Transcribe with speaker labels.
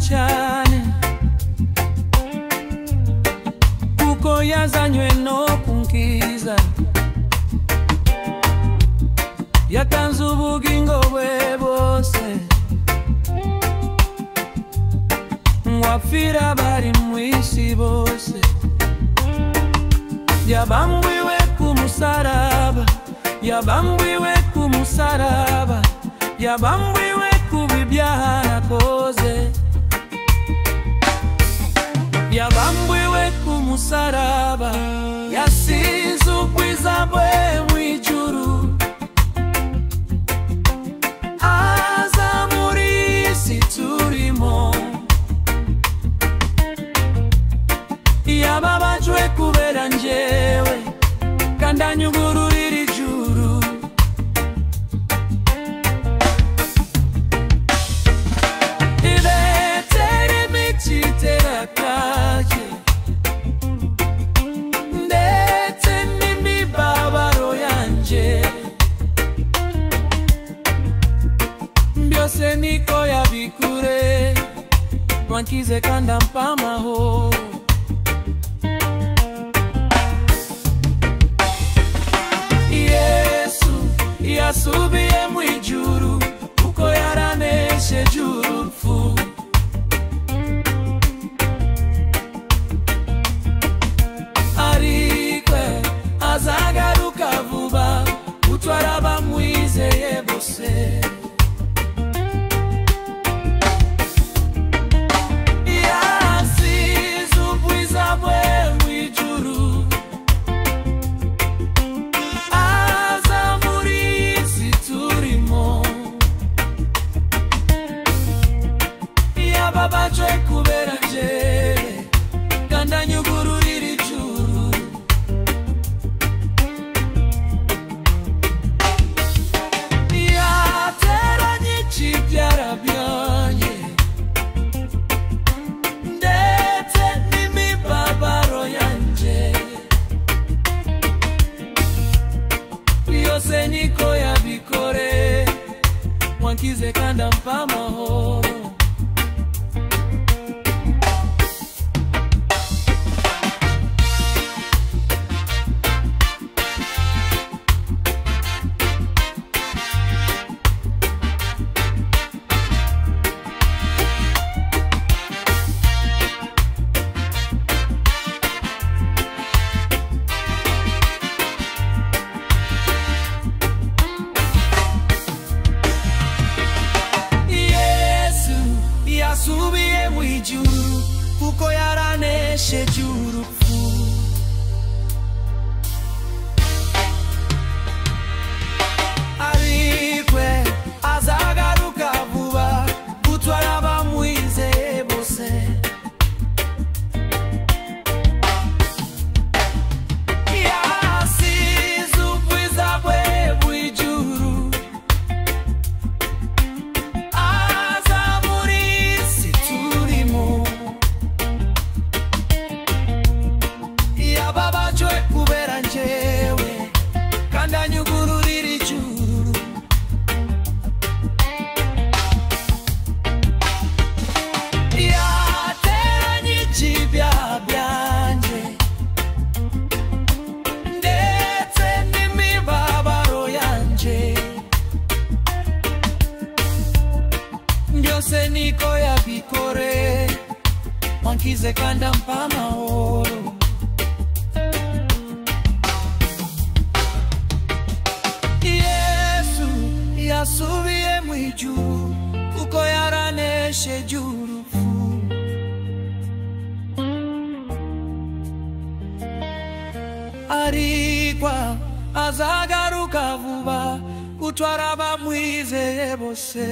Speaker 1: cyane kuko yazanywe no kunkiza, yatanze ubugingo bwe bose ngwapfira bari mwisi bose. Yabambiwe ku musaraba, yabambiwe ku musaraba, yabambiwe ku bibyaha nakoze, yabambiwe ku musaraba, yasize ubwiza bwe mw'ijuru, aza muri isi turimo, yababajwe kubera njyewe kandi anyugururira ijuru. Iretera imico iterakaye ndetse n'imibabaro yanje, byose niko yabikure, wankize kandi ampa amahoro. Yasubiye mw'ijuru kuko yaranesheje urupfu, ariko azagaruka vuba gutwara abamwizeye bose. Yasize ubwiza bwe mw'ijuru, yababajwe kubera njyewe kandi anyugururira ijuru. Yateranye ibyara byanjye ndetse n'imibabaro yanjye, byose niko yabikore, wankize kandi ampa amahoro. Yasubiye mw'ijuru kuko yaranesheje urupfu, ariko azagaruka vuba gutwara abamwizeye bose. Yasize ubwiza bwe mw'ijuru, yababajwe kubera njyewe kandi anyugururira ijuru. Yateranye ibyaha byanjye ndetse n'imibabaro yanjye, byose niko yabikore, wankize kandi ampa amahoro. Yasubiye mw'ijuru kuko yaranesheje urupfu, ariko azagaruka vuba gutwara abamwizeye bose.